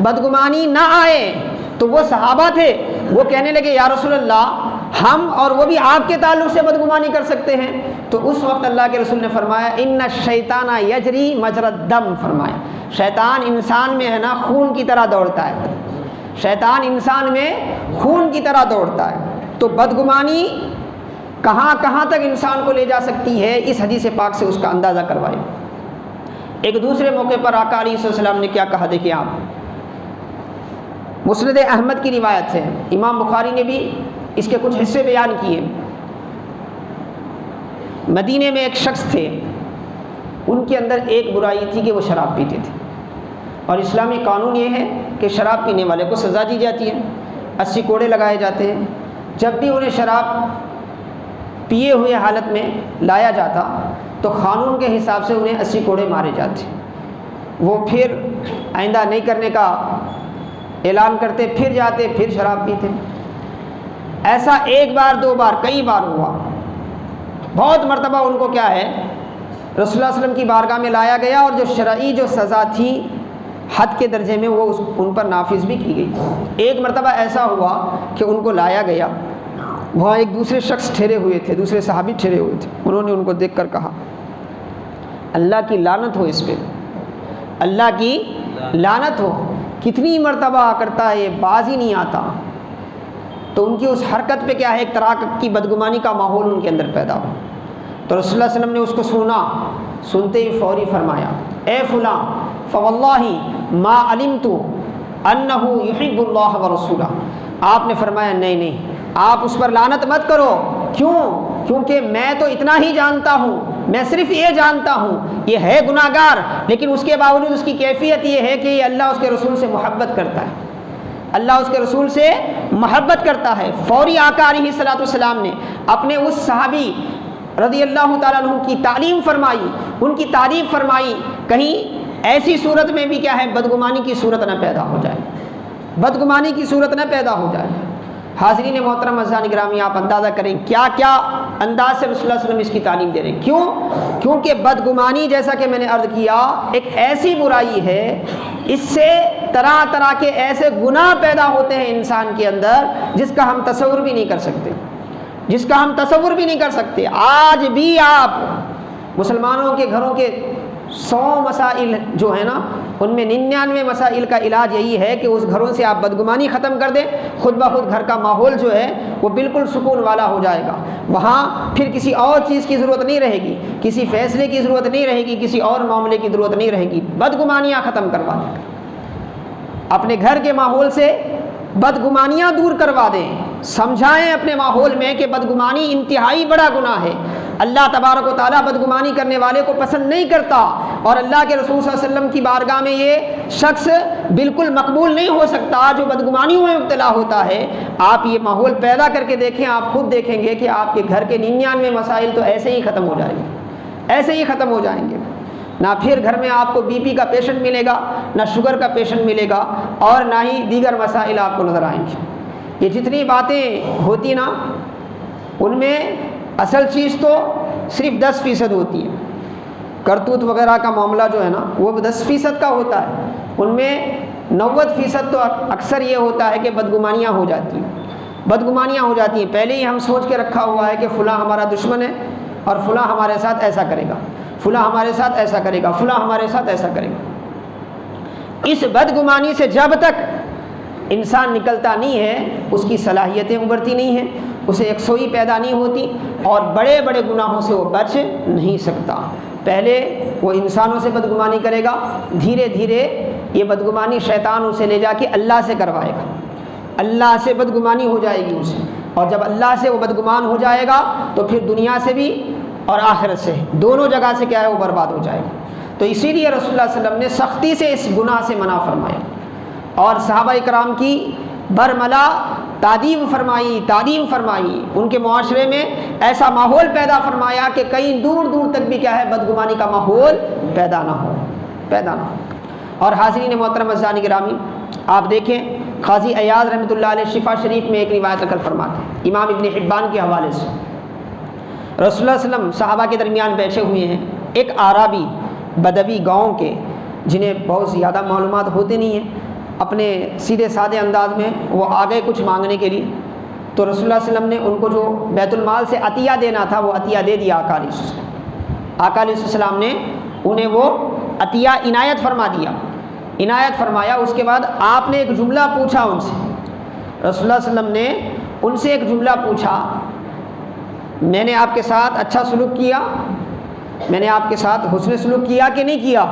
بدگمانی نہ آئے. تو وہ صحابہ تھے، وہ کہنے لگے یا رسول اللہ ہم اور وہ بھی آپ کے تعلق سے بدگمانی کر سکتے ہیں. تو اس وقت اللہ کے رسول نے فرمایا ان الشیطان یجری مجری الدم، فرمایا شیطان انسان میں ہے نا خون کی طرح دوڑتا ہے، شیطان انسان میں خون کی طرح دوڑتا ہے. تو بدگمانی کہاں کہاں تک انسان کو لے جا سکتی ہے، اس حدیث پاک سے اس کا اندازہ کروائے. ایک دوسرے موقع پر آقا علیہ السلام نے کیا کہا دیکھیں آپ. مسند احمد کی روایت ہے، امام بخاری نے بھی اس کے کچھ حصے بیان کیے. مدینے میں ایک شخص تھے، ان کے اندر ایک برائی تھی کہ وہ شراب پیتے تھے، اور اسلامی قانون یہ ہے کہ شراب پینے والے کو سزا دی جاتی ہے، 80 کوڑے لگائے جاتے ہیں. جب بھی انہیں شراب پیے ہوئے حالت میں لایا جاتا تو قانون کے حساب سے انہیں 80 کوڑے مارے جاتے. وہ پھر آئندہ نہیں کرنے کا اعلان کرتے، پھر جاتے، پھر شراب پیتے. ایسا 1 بار 2 بار کئی بار ہوا. بہت مرتبہ ان کو کیا ہے رسول اللہ صلی اللہ علیہ وسلم کی بارگاہ میں لایا گیا، اور جو شرعی جو سزا تھی حد کے درجے میں وہ ان پر نافذ بھی کی گئی. ایک مرتبہ ایسا ہوا کہ ان کو لایا گیا، وہاں ایک دوسرے شخص ٹھہرے ہوئے تھے، دوسرے صحابی ٹھہرے ہوئے تھے. انہوں نے ان کو دیکھ کر کہا اللہ کی لعنت ہو اس پہ، اللہ کی لعنت ہو، کتنی مرتبہ کرتا ہے یہ، باز ہی نہیں آتا. تو ان کی اس حرکت پہ کیا ہے ایک طرح کی بدگمانی کا ماحول ان کے اندر پیدا ہو. تو رسول اللہ صلی اللہ علیہ وسلم نے اس کو سنا، سنتے ہی فوری فرمایا اے فلاں فواللہ ما علمت انہ یحب اللہ ورسولہ. آپ نے فرمایا نہیں آپ اس پر لعنت مت کرو. کیوں؟ کیونکہ میں تو اتنا ہی جانتا ہوں، میں صرف یہ جانتا ہوں یہ ہے گناہ گار، لیکن اس کے باوجود اس کی کیفیت یہ ہے کہ یہ اللہ اس کے رسول سے محبت کرتا ہے، اللہ اس کے رسول سے محبت کرتا ہے. فوری آقا علیہ الصلوۃ والسلام نے اپنے اس صحابی رضی اللہ تعالیٰ عنہ کی تعلیم فرمائی، ان کی تعریف فرمائی، کہیں ایسی صورت میں بھی کیا ہے بدگمانی کی صورت نہ پیدا ہو جائے، بدگمانی کی صورت نہ پیدا ہو جائے. حاضرین محترم عزیزان گرامی، آپ اندازہ کریں کیا کیا انداز سے رسول اللہ صلی اللہ علیہ وسلم اس کی تعلیم دے رہے ہیں. کیوں؟ کیونکہ بدگمانی جیسا کہ میں نے عرض کیا ایک ایسی برائی ہے، اس سے طرح طرح کے ایسے گناہ پیدا ہوتے ہیں انسان کے اندر جس کا ہم تصور بھی نہیں کر سکتے، جس کا ہم تصور بھی نہیں کر سکتے. آج بھی آپ مسلمانوں کے گھروں کے 100 مسائل جو ہیں نا، ان میں 99 مسائل کا علاج یہی ہے کہ اس گھروں سے آپ بدگمانی ختم کر دیں، خود بخود گھر کا ماحول جو ہے وہ بالکل سکون والا ہو جائے گا. وہاں پھر کسی اور چیز کی ضرورت نہیں رہے گی، کسی فیصلے کی ضرورت نہیں رہے گی، کسی اور معاملے کی ضرورت نہیں رہے گی. بدگمانیاں ختم کروا دیں، اپنے گھر کے ماحول سے بدگمانیاں دور کروا دیں. سمجھائیں اپنے ماحول میں کہ بدگمانی انتہائی بڑا گناہ ہے، اللہ تبارک و تعالیٰ بدگمانی کرنے والے کو پسند نہیں کرتا، اور اللہ کے رسول صلی اللہ علیہ وسلم کی بارگاہ میں یہ شخص بالکل مقبول نہیں ہو سکتا جو بدگمانیوں میں مبتلا ہوتا ہے. آپ یہ ماحول پیدا کر کے دیکھیں، آپ خود دیکھیں گے کہ آپ کے گھر کے 99 مسائل تو ایسے ہی ختم ہو جائیں گے، ایسے ہی ختم ہو جائیں گے. نہ پھر گھر میں آپ کو بی پی کا پیشنٹ ملے گا، نہ شوگر کا پیشنٹ ملے گا، اور نہ ہی دیگر مسائل آپ کو نظر آئیں گے. یہ جتنی باتیں ہوتی نا، ان میں اصل چیز تو صرف 10% ہوتی ہے. کرتوت وغیرہ کا معاملہ جو ہے نا وہ 10% کا ہوتا ہے، ان میں 90% تو اکثر یہ ہوتا ہے کہ بدگمانیاں ہو جاتی ہیں، بدگمانیاں ہو جاتی ہیں. پہلے ہی ہم سوچ کے رکھا ہوا ہے کہ فلاں ہمارا دشمن ہے اور فلاں ہمارے ساتھ ایسا کرے گا، فلاں ہمارے ساتھ ایسا کرے گا، فلاں ہمارے ساتھ ایسا کرے گا. اس بدگمانی سے جب تک انسان نکلتا نہیں ہے اس کی صلاحیتیں ابھرتی نہیں ہیں، اسے یکسوئی پیدا نہیں ہوتی، اور بڑے بڑے گناہوں سے وہ بچ نہیں سکتا. پہلے وہ انسانوں سے بدگمانی کرے گا، دھیرے دھیرے یہ بدگمانی شیطان اسے لے جا کے اللہ سے کروائے گا، اللہ سے بدگمانی ہو جائے گی اسے، اور جب اللہ سے وہ بدگمان ہو جائے گا تو پھر دنیا سے بھی اور آخرت سے دونوں جگہ سے کیا ہے وہ برباد ہو جائے گا. تو اسی لیے رسول اللہ صلی اللہ علیہ وسلم نے سختی سے اس گناہ سے منع فرمایا، اور صحابہ کرام کی برملا تعلیم فرمائی، ان کے معاشرے میں ایسا ماحول پیدا فرمایا کہ کہیں دور دور تک بھی کیا ہے بدگمانی کا ماحول پیدا نہ ہو. اور حاضرین محترم عزیزان گرامی، آپ دیکھیں قاضی عیاض رحمۃ اللہ علیہ شفا شریف میں ایک روایت نقل فرماتے ہیں امام ابن حبان کے حوالے سے. رسول اللہ صلی اللہ علیہ وسلم صحابہ کے درمیان بیٹھے ہوئے ہیں، ایک عربی بدوی گاؤں کے جنہیں بہت زیادہ معلومات ہوتے نہیں ہیں، اپنے سیدھے سادے انداز میں وہ آ گئے کچھ مانگنے کے لیے. تو رسول اللہ صلی اللہ علیہ وسلم نے ان کو جو بیت المال سے عطیہ دینا تھا وہ عطیہ دے دیا. آقا علیہ السلام، آقا علیہ السلام نے انہیں وہ عطیہ عنایت فرمایا. اس کے بعد آپ نے ایک جملہ پوچھا ان سے، رسول اللہ صلی اللہ علیہ وسلم نے ان سے ایک جملہ پوچھا، میں نے آپ کے ساتھ اچھا سلوک کیا، میں نے آپ کے ساتھ حسن سلوک کیا کہ نہیں کیا؟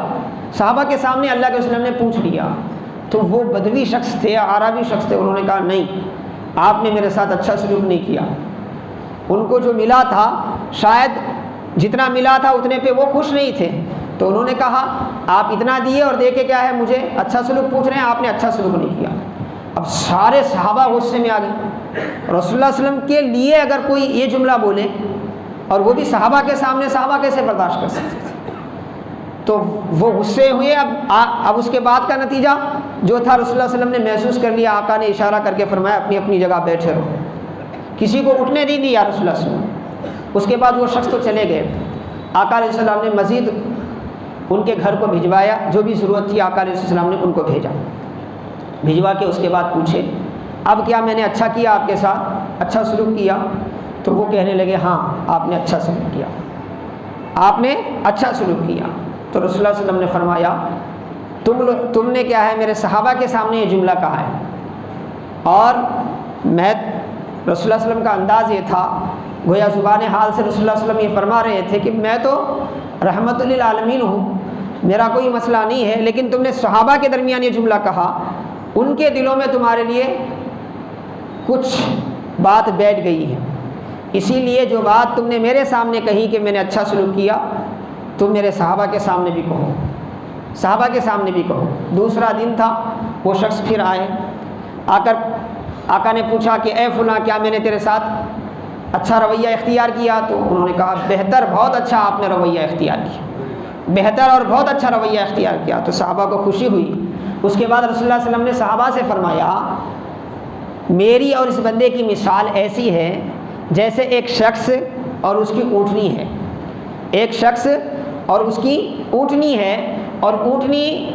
صحابہ کے سامنے اللہ کے وسلم نے پوچھ لیا. تو وہ بدوی شخص تھے، عربی شخص تھے، انہوں نے کہا نہیں، آپ نے میرے ساتھ اچھا سلوک نہیں کیا. ان کو جو ملا تھا شاید جتنا ملا تھا اتنے پہ وہ خوش نہیں تھے. تو انہوں نے کہا آپ اتنا دیے اور دے کے کیا ہے مجھے اچھا سلوک پوچھ رہے ہیں، آپ نے اچھا سلوک نہیں کیا. اب سارے صحابہ غصے میں آ گئے. رسول اللہ صلی اللہ علیہ وسلم کے لیے اگر کوئی یہ جملہ بولے، اور وہ بھی صحابہ کے سامنے، صحابہ کیسے برداشت کر سکتے تھے؟ تو وہ غصے ہوئے. اب اس کے بعد کا نتیجہ جو تھا رسول اللہ صلی اللہ علیہ وسلم نے محسوس کر لیا. آقا نے اشارہ کر کے فرمایا اپنی اپنی جگہ بیٹھے رہو، کسی کو اٹھنے نہیں دیا رسول اللہ صلی اللہ علیہ وسلم. اس کے بعد وہ شخص تو چلے گئے. آقا علیہ السلام نے مزید ان کے گھر کو بھجوایا، جو بھی ضرورت تھی آقا علیہ السلام نے ان کو بھجوا کے اس کے بعد پوچھے اب کیا میں نے اچھا کیا آپ کے ساتھ، اچھا سلوک کیا؟ تو وہ کہنے لگے ہاں آپ نے اچھا سلوک کیا، آپ نے اچھا سلوک کیا. تو رسول اللہ صلی اللہ علیہ وسلم نے فرمایا تم نے کیا ہے میرے صحابہ کے سامنے یہ جملہ کہا ہے، اور رسول اللہ صلی اللہ علیہ وسلم کا انداز یہ تھا، گویا زبان حال سے رسول اللہ صلی اللہ علیہ وسلم یہ فرما رہے تھے کہ میں تو رحمت للعالمین ہوں، میرا کوئی مسئلہ نہیں ہے، لیکن تم نے صحابہ کے درمیان یہ جملہ کہا، ان کے دلوں میں تمہارے لیے کچھ بات بیٹھ گئی ہے، اسی لیے جو بات تم نے میرے سامنے کہی کہ میں نے اچھا سلوک کیا، تم میرے صحابہ کے سامنے بھی کہو، صحابہ کے سامنے بھی کہو۔ دوسرا دن تھا، وہ شخص پھر آئے، آ کر آقا نے پوچھا کہ اے فلاں کیا میں نے تیرے ساتھ اچھا رویہ اختیار کیا؟ تو انہوں نے کہا بہتر، بہت اچھا آپ نے رویہ اختیار کیا، بہتر اور بہت اچھا رویہ اختیار کیا۔ تو صحابہ کو خوشی ہوئی۔ اس کے بعد رسول اللہ صلی اللہ علیہ وسلم نے صحابہ سے فرمایا میری اور اس بندے کی مثال ایسی ہے جیسے ایک شخص اور اس کی اونٹنی ہے، ایک شخص اور اس کی اونٹنی ہے، اور اونٹنی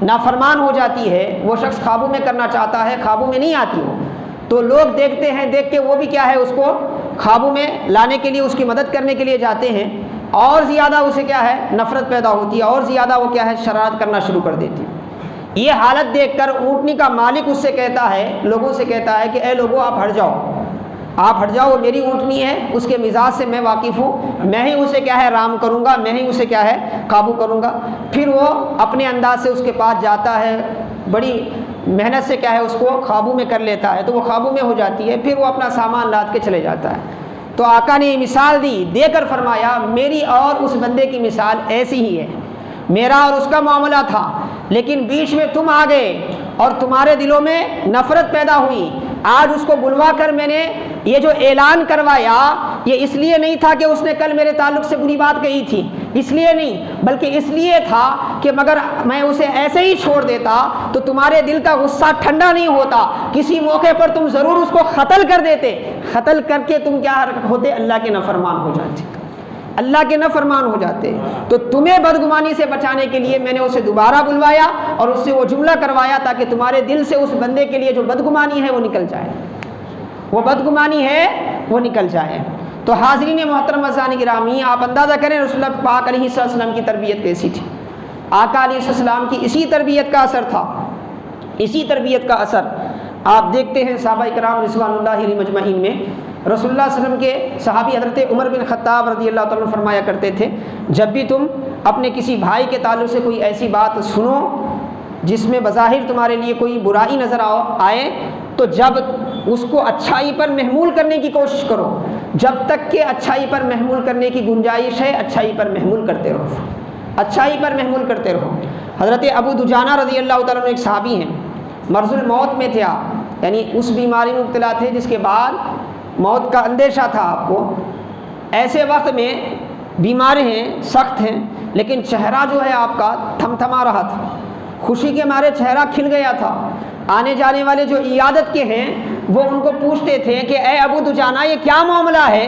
نافرمان ہو جاتی ہے، وہ شخص قابو میں کرنا چاہتا ہے، قابو میں نہیں آتی ہو، تو لوگ دیکھتے ہیں، دیکھ کے وہ بھی کیا ہے اس کو قابو میں لانے کے لیے، اس کی مدد کرنے کے لیے جاتے ہیں، اور زیادہ اسے کیا ہے نفرت پیدا ہوتی ہے، اور زیادہ وہ کیا ہے شرارت کرنا شروع کر دیتی ہے۔ یہ حالت دیکھ کر اونٹنی کا مالک اس سے کہتا ہے، لوگوں سے کہتا ہے کہ اے لوگوں آپ ہٹ جاؤ، آپ ہٹ جاؤ، وہ میری اونٹنی ہے، اس کے مزاج سے میں واقف ہوں، میں ہی اسے کیا ہے رام کروں گا، میں ہی اسے کیا ہے قابو کروں گا۔ پھر وہ اپنے انداز سے اس کے پاس جاتا ہے، بڑی محنت سے کیا ہے اس کو قابو میں کر لیتا ہے، تو وہ قابو میں ہو جاتی ہے، پھر وہ اپنا سامان لاد کے چلے جاتا ہے۔ تو آقا نے یہ مثال دی، دے کر فرمایا میری اور اس بندے کی مثال ایسی ہی ہے، میرا اور اس کا معاملہ تھا، لیکن بیچ میں تم آ گئے اور تمہارے دلوں میں نفرت پیدا ہوئی۔ آج اس کو بلوا کر میں نے یہ جو اعلان کروایا، یہ اس لیے نہیں تھا کہ اس نے کل میرے تعلق سے بری بات کہی تھی، اس لیے نہیں، بلکہ اس لیے تھا کہ مگر میں اسے ایسے ہی چھوڑ دیتا تو تمہارے دل کا غصہ ٹھنڈا نہیں ہوتا، کسی موقع پر تم ضرور اس کو قتل کر دیتے، قتل کر کے تم کیا ہوتے اللہ کے نافرمان ہو جاتے، اللہ کے نافرمان ہو جاتے۔ تو تمہیں بدگمانی سے بچانے کے لیے میں نے اسے دوبارہ بلوایا اور اس سے وہ جملہ کروایا تاکہ تمہارے دل سے اس بندے کے لیے جو بدگمانی ہے وہ نکل جائے، وہ بدگمانی ہے وہ نکل جائے۔ تو حاضرین محترم عزیزان گرامی، آپ اندازہ کریں رسول اللہ پاک علیہ السلام کی تربیت کیسی تھی۔ آقا علیہ السلام کی اسی تربیت کا اثر تھا، اسی تربیت کا اثر آپ دیکھتے ہیں صحابہ کرام رضوان اللہ علیہم اجمعین میں۔ رسول اللہ صلی اللہ علیہ وسلم کے صحابی حضرت عمر بن خطاب رضی اللہ تعالیٰ عنہ فرمایا کرتے تھے جب بھی تم اپنے کسی بھائی کے تعلق سے کوئی ایسی بات سنو جس میں بظاہر تمہارے لیے کوئی برائی نظر آئے، تو جب اس کو اچھائی پر محمول کرنے کی کوشش کرو، جب تک کہ اچھائی پر محمول کرنے کی گنجائش ہے اچھائی پر محمول کرتے رہو، اچھائی پر محمول کرتے رہو۔ حضرت ابو دجانہ رضی اللہ تعالیٰ عنہ ایک صحابی ہیں، مرض الموت میں تھے آپ، یعنی اس بیماری میں مبتلا تھے جس کے بعد موت کا اندیشہ تھا آپ کو۔ ایسے وقت میں بیمار ہیں، سخت ہیں، لیکن چہرہ جو ہے آپ کا تھمتھما رہا تھا، خوشی کے مارے چہرہ کھل گیا تھا۔ آنے جانے والے جو عیادت کے ہیں وہ ان کو پوچھتے تھے کہ اے ابو دجانہ یہ کیا معاملہ ہے،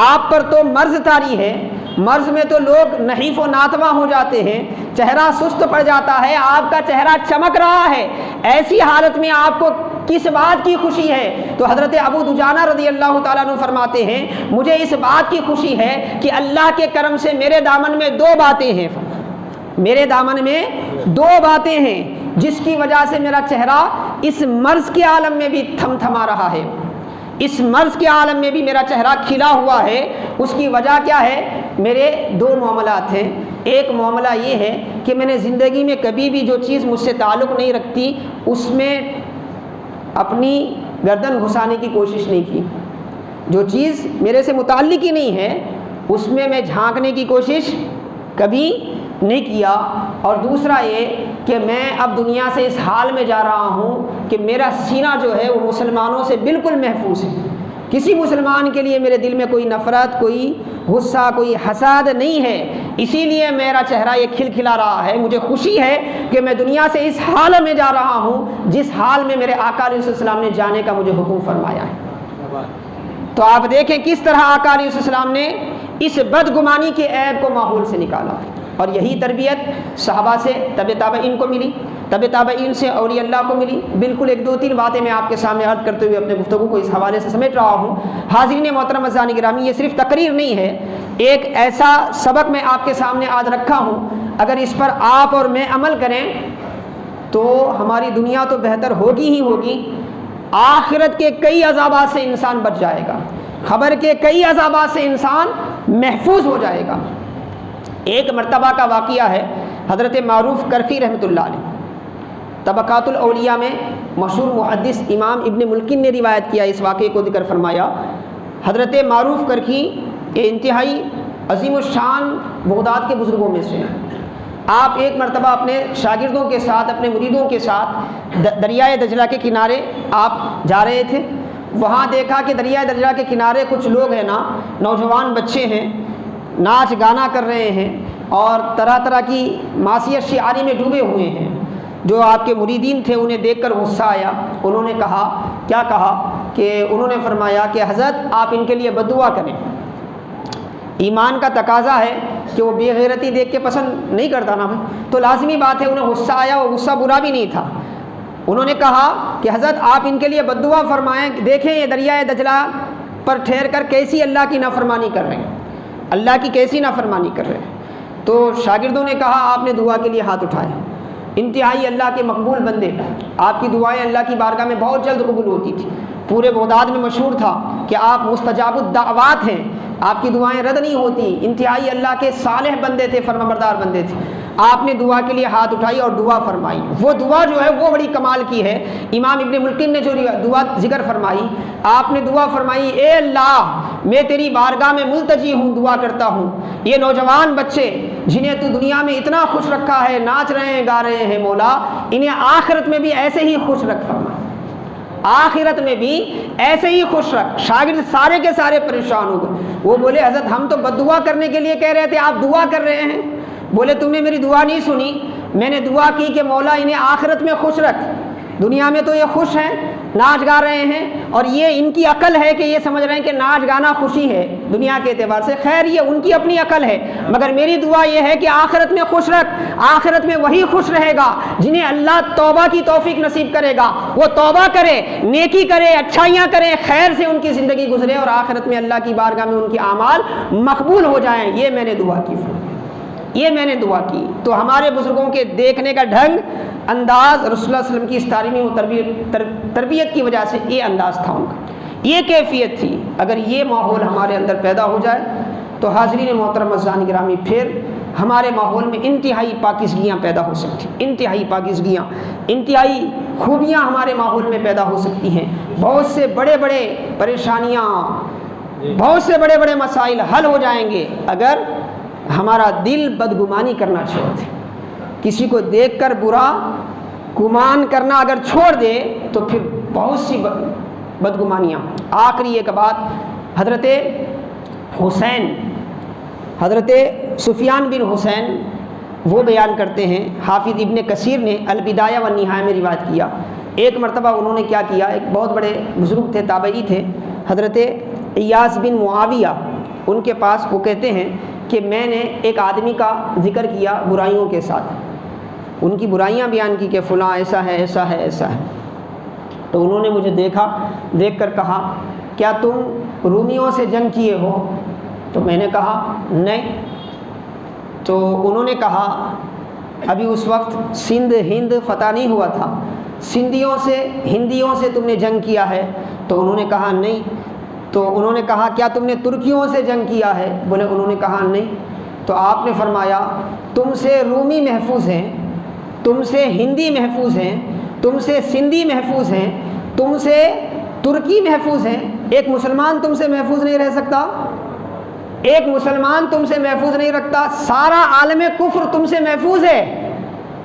آپ پر تو مرض طاری ہے، مرض میں تو لوگ نحیف و ناتواں ہو جاتے ہیں، چہرہ سست پڑ جاتا ہے، آپ کا چہرہ چمک رہا ہے، ایسی حالت میں آپ کو کس بات کی خوشی ہے؟ تو حضرت ابو دجانہ رضی اللہ تعالیٰ عنہ فرماتے ہیں مجھے اس بات کی خوشی ہے کہ اللہ کے کرم سے میرے دامن میں دو باتیں ہیں، میرے دامن میں دو باتیں ہیں جس کی وجہ سے میرا چہرہ اس مرض کے عالم میں بھی تھمتھما رہا ہے، اس مرض کے عالم میں بھی میرا چہرہ کھلا ہوا ہے۔ اس کی وجہ کیا ہے؟ میرے دو معاملات ہیں۔ ایک معاملہ یہ ہے کہ میں نے زندگی میں کبھی بھی جو چیز مجھ سے تعلق نہیں رکھتی اس میں اپنی گردن گھسانے کی کوشش نہیں کی، جو چیز میرے سے متعلق ہی نہیں ہے اس میں جھانکنے کی کوشش کبھی نہیں کیا۔ اور دوسرا یہ کہ میں اب دنیا سے اس حال میں جا رہا ہوں کہ میرا سینہ جو ہے وہ مسلمانوں سے بالکل محفوظ ہے، کسی مسلمان کے لیے میرے دل میں کوئی نفرت، کوئی غصہ، کوئی حسد نہیں ہے، اسی لیے میرا چہرہ یہ کھل کھلا رہا ہے۔ مجھے خوشی ہے کہ میں دنیا سے اس حال میں جا رہا ہوں جس حال میں میرے آقا علیہ السلام نے جانے کا مجھے حکم فرمایا ہے۔ تو آپ دیکھیں کس طرح آقا علیہ السلام نے اس بدگمانی کے عیب کو ماحول سے نکالا، اور یہی تربیت صحابہ سے تبع تابعین کو ملی، تبع تابعین سے اولیاء اللہ کو ملی۔ بالکل ایک دو تین باتیں میں آپ کے سامنے عرض کرتے ہوئے اپنے گفتگو کو اس حوالے سے سمیٹ رہا ہوں۔ حاضرین محترم عزیزان گرامی، یہ صرف تقریر نہیں ہے، ایک ایسا سبق میں آپ کے سامنے آج رکھا ہوں، اگر اس پر آپ اور میں عمل کریں تو ہماری دنیا تو بہتر ہوگی ہی ہوگی، آخرت کے کئی عذابات سے انسان بچ جائے گا، خبر کے کئی عذابات سے انسان محفوظ ہو جائے گا۔ ایک مرتبہ کا واقعہ ہے، حضرت معروف کرخی رحمۃ اللہ علیہ طبقات الاولیاء میں مشہور محدث امام ابن ملکن نے روایت کیا، اس واقعے کو ذکر فرمایا۔ حضرت معروف کرخی یہ انتہائی عظیم الشان بغداد کے بزرگوں میں سے ہیں۔ آپ ایک مرتبہ اپنے شاگردوں کے ساتھ، اپنے مریدوں کے ساتھ دریائے دجلہ کے کنارے آپ جا رہے تھے۔ وہاں دیکھا کہ دریائے دجلہ کے کنارے کچھ لوگ ہیں نا، نوجوان بچے ہیں، ناچ گانا کر رہے ہیں اور طرح طرح کی معصیت شعاری میں ڈوبے ہوئے ہیں۔ جو آپ کے مریدین تھے انہیں دیکھ کر غصہ آیا، انہوں نے کہا، کیا کہا کہ انہوں نے فرمایا کہ حضرت آپ ان کے لیے بد دعا کریں۔ ایمان کا تقاضا ہے کہ وہ بے غیرتی دیکھ کے پسند نہیں کرتا نا، تو لازمی بات ہے انہیں غصہ آیا، وہ غصہ برا بھی نہیں تھا۔ انہوں نے کہا کہ حضرت آپ ان کے لیے بد دعا فرمائیں، دیکھیں یہ دریائے دجلہ پر ٹھہر کر کیسی اللہ کی نافرمانی کر رہے ہیں، اللہ کی کیسی نافرمانی کر رہے ہیں۔ تو شاگردوں نے کہا آپ نے دعا کے لیے ہاتھ اٹھائے، انتہائی اللہ کے مقبول بندے، آپ کی دعائیں اللہ کی بارگاہ میں بہت جلد قبول ہوتی تھی، پورے بغداد میں مشہور تھا کہ آپ مستجاب الدعوات ہیں، آپ کی دعائیں رد نہیں ہوتی، انتہائی اللہ کے صالح بندے تھے، فرمانبردار بندے تھے۔ آپ نے دعا کے لیے ہاتھ اٹھائی اور دعا فرمائی۔ وہ دعا جو ہے وہ بڑی کمال کی ہے۔ امام ابن ملکن نے جو دعا ذکر فرمائی، آپ نے دعا فرمائی، اے اللہ میں تیری بارگاہ میں ملتجی ہوں، دعا کرتا ہوں یہ نوجوان بچے جنہیں تو دنیا میں اتنا خوش رکھا ہے، ناچ رہے ہیں، گا رہے ہیں، مولا انہیں آخرت میں بھی ایسے ہی خوش رکھ فرما، آخرت میں بھی ایسے ہی خوش رکھ۔ شاگرد سارے کے سارے پریشان ہو گئے، وہ بولے حضرت ہم تو بد دعا کرنے کے لیے کہہ رہے تھے، آپ دعا کر رہے ہیں۔ بولے تم نے میری دعا نہیں سنی، میں نے دعا کی کہ مولا انہیں آخرت میں خوش رکھ، دنیا میں تو یہ خوش ہیں، ناچ گا رہے ہیں، اور یہ ان کی عقل ہے کہ یہ سمجھ رہے ہیں کہ ناچ گانا خوشی ہے دنیا کے اعتبار سے، خیر یہ ان کی اپنی عقل ہے، مگر میری دعا یہ ہے کہ آخرت میں خوش رکھ، آخرت میں وہی خوش رہے گا جنہیں اللہ توبہ کی توفیق نصیب کرے گا، وہ توبہ کرے، نیکی کرے، اچھائیاں کرے، خیر سے ان کی زندگی گزرے اور آخرت میں اللہ کی بارگاہ میں ان کے اعمال مقبول ہو جائیں۔ یہ میں نے دعا کی، یہ میں نے دعا کی۔ تو ہمارے بزرگوں کے دیکھنے کا ڈھنگ، انداز، رسول اللہ علیہ وسلم کی اس تعلیم و تربیت کی وجہ سے یہ انداز تھا ان کا، یہ کیفیت تھی۔ اگر یہ ماحول ہمارے اندر پیدا ہو جائے تو حاضرین محترم عزیزان گرامی، پھر ہمارے ماحول میں انتہائی پاکیزگیاں پیدا ہو سکتی، انتہائی پاکیزگیاں، انتہائی خوبیاں ہمارے ماحول میں پیدا ہو سکتی ہیں۔ بہت سے بڑے بڑے پریشانیاں، بہت سے بڑے بڑے مسائل حل ہو جائیں گے اگر ہمارا دل بدگمانی کرنا چھوڑ دے، کسی کو دیکھ کر برا گمان کرنا اگر چھوڑ دے تو پھر بہت سی بدگمانیاں۔ آخری ایک بات، حضرت حسین، حضرت سفیان بن حسین وہ بیان کرتے ہیں، حافظ ابن کثیر نے البدایہ والنہایہ میں روایت کیا، ایک مرتبہ انہوں نے کیا کیا، ایک بہت بڑے بزرگ تھے، تابعی تھے، حضرت ایاس بن معاویہ، ان کے پاس وہ کہتے ہیں کہ میں نے ایک آدمی کا ذکر کیا برائیوں کے ساتھ، ان کی برائیاں بیان کی کہ فلاں ایسا ہے، ایسا ہے، ایسا ہے۔ تو انہوں نے مجھے دیکھا، دیکھ کر کہا کیا تم رومیوں سے جنگ کیے ہو؟ تو میں نے کہا نہیں۔ تو انہوں نے کہا ابھی اس وقت سندھ ہند فتح نہیں ہوا تھا، سندھیوں سے، ہندیوں سے تم نے جنگ کیا ہے؟ تو انہوں نے کہا نہیں۔ تو انہوں نے کہا کیا تم نے ترکیوں سے جنگ کیا ہے؟ بولے انہوں نے کہا نہیں۔ تو آپ نے فرمایا تم سے رومی محفوظ ہیں، تم سے ہندی محفوظ ہیں، تم سے سندھی محفوظ ہیں، تم سے ترکی محفوظ ہیں، ایک مسلمان تم سے محفوظ نہیں رہ سکتا، ایک مسلمان تم سے محفوظ نہیں رکھتا، سارا عالم کفر تم سے محفوظ ہے،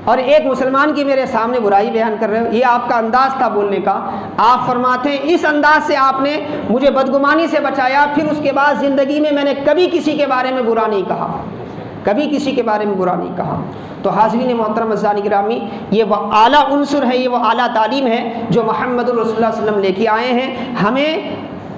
اور ایک مسلمان کی میرے سامنے برائی بیان کر رہے ہو۔ یہ آپ کا انداز تھا بولنے کا۔ آپ فرماتے ہیں اس انداز سے آپ نے مجھے بدگمانی سے بچایا، پھر اس کے بعد زندگی میں نے کبھی کسی کے بارے میں برا نہیں کہا، کبھی کسی کے بارے میں برا نہیں کہا۔ تو حاضرین محترم عزیزان گرامی، یہ وہ اعلیٰ عنصر ہے، یہ وہ اعلیٰ تعلیم ہے جو محمد رسول اللہ صلی اللہ علیہ وسلم لے کے آئے ہیں۔ ہمیں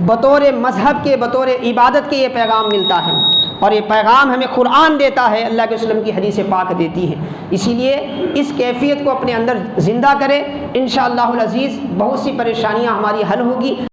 بطور مذہب کے، بطور عبادت کے یہ پیغام ملتا ہے، اور یہ پیغام ہمیں قرآن دیتا ہے، اللہ کے وسلم کی حدیث پاک دیتی ہے۔ اسی لیے اس کیفیت کو اپنے اندر زندہ کرے، انشاءاللہ العزیز بہت سی پریشانیاں ہماری حل ہوگی۔